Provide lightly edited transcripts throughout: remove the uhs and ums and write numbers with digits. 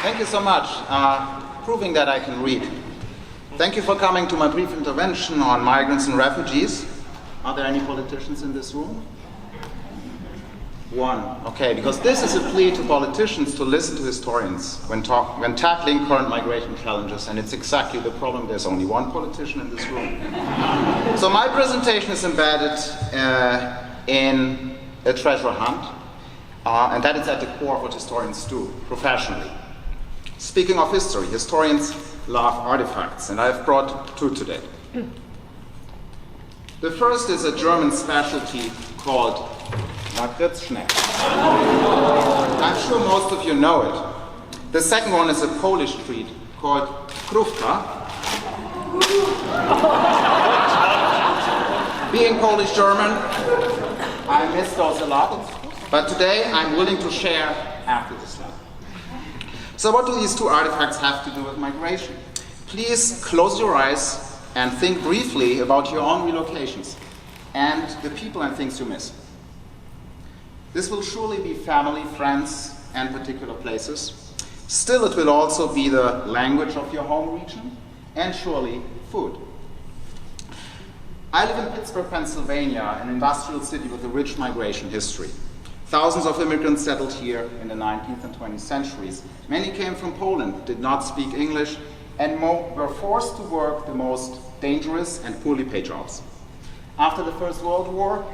Thank you so much, proving that I can read. Thank you for coming to my brief intervention on migrants and refugees. Are there any politicians in this room? One, okay, because this is a plea to politicians to listen to historians when tackling current migration challenges, and it's exactly the problem. There's only one politician in this room. So my presentation is embedded in a treasure hunt, and that is at the core of what historians do professionally. Speaking of history, historians love artifacts, and I've brought two today. The first is a German specialty called Lakritzschneck. I'm sure most of you know it. The second one is a Polish treat called krówka. Being Polish-German, I miss those a lot, but today I'm willing to share after this one. So what do these two artifacts have to do with migration? Please close your eyes and think briefly about your own relocations and the people and things you miss. This will surely be family, friends, and particular places. Still, it will also be the language of your home region, and surely food. I live in Pittsburgh, Pennsylvania, an industrial city with a rich migration history. Thousands of immigrants settled here in the 19th and 20th centuries. Many came from Poland, did not speak English, and were forced to work the most dangerous and poorly paid jobs. After the First World War,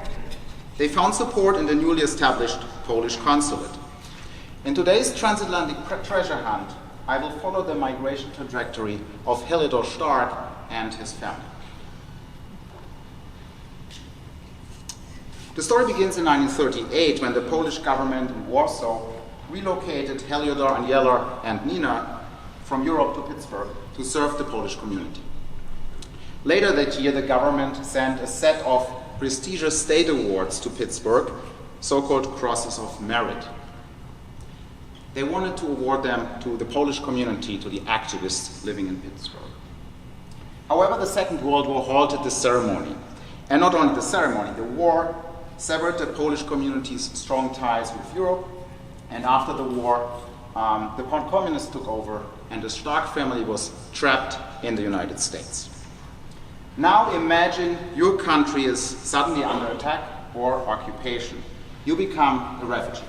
they found support in the newly established Polish consulate. In today's transatlantic treasure hunt, I will follow the migration trajectory of Heliodor Stark and his family. The story begins in 1938 when the Polish government in Warsaw relocated Heliodor, Aniela, and Nina from Europe to Pittsburgh to serve the Polish community. Later that year, the government sent a set of prestigious state awards to Pittsburgh, so-called Crosses of Merit. They wanted to award them to the Polish community, to the activists living in Pittsburgh. However, the Second World War halted the ceremony. And not only the ceremony, the war severed the Polish community's strong ties with Europe, and after the war, the communists took over, and the Stark family was trapped in the United States. Now imagine your country is suddenly under attack or occupation. You become a refugee.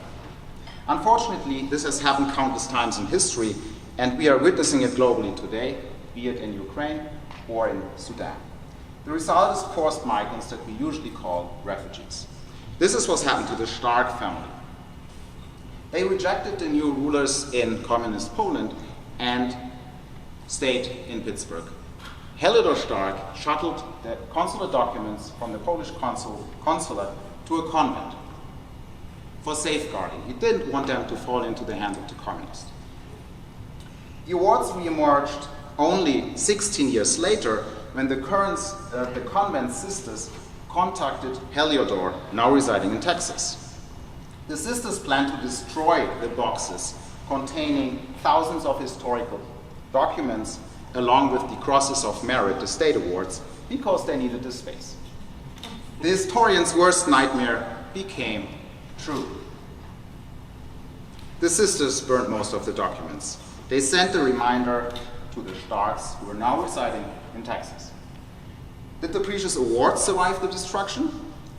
Unfortunately, this has happened countless times in history, and we are witnessing it globally today, be it in Ukraine or in Sudan. The result is forced migrants that we usually call refugees. This is what's happened to the Stark family. They rejected the new rulers in communist Poland and stayed in Pittsburgh. Heliodor Stark shuttled the consular documents from the Polish consulate to a convent for safeguarding. He didn't want them to fall into the hands of the communists. The awards re-emerged only 16 years later when the convent sisters contacted Heliodor, now residing in Texas. The sisters planned to destroy the boxes containing thousands of historical documents along with the Crosses of Merit, the state awards, because they needed the space. The historian's worst nightmare became true. The sisters burned most of the documents. They sent a reminder to the Starks, who were now residing in Texas. Did the precious awards survive the destruction?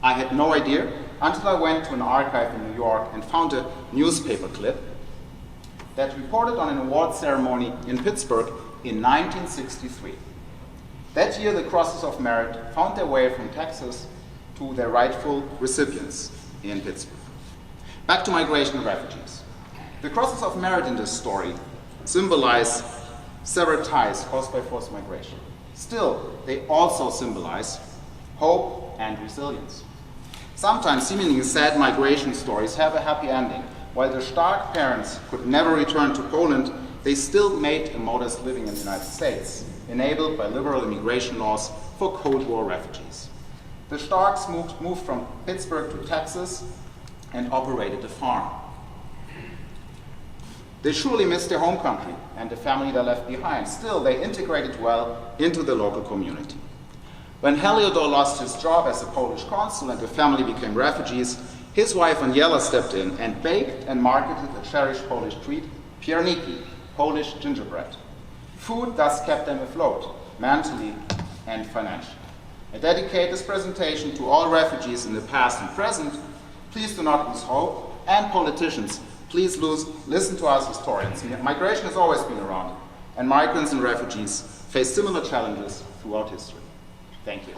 I had no idea until I went to an archive in New York and found a newspaper clip that reported on an award ceremony in Pittsburgh in 1963. That year, the Crosses of Merit found their way from Texas to their rightful recipients in Pittsburgh. Back to migration and refugees. The Crosses of Merit in this story symbolize severed ties caused by forced migration. Still, they also symbolize hope and resilience. Sometimes seemingly sad migration stories have a happy ending. While the Stark parents could never return to Poland, they still made a modest living in the United States, enabled by liberal immigration laws for Cold War refugees. The Starks moved from Pittsburgh to Texas and operated a farm. They surely missed their home country and the family they left behind. Still, they integrated well into the local community. When Heliodor lost his job as a Polish consul and the family became refugees, his wife Aniela stepped in and baked and marketed a cherished Polish treat, pierniki, Polish gingerbread. Food thus kept them afloat, mentally and financially. I dedicate this presentation to all refugees in the past and present. Please do not lose hope. And politicians, please listen to us historians. Migration has always been around, and migrants and refugees face similar challenges throughout history. Thank you.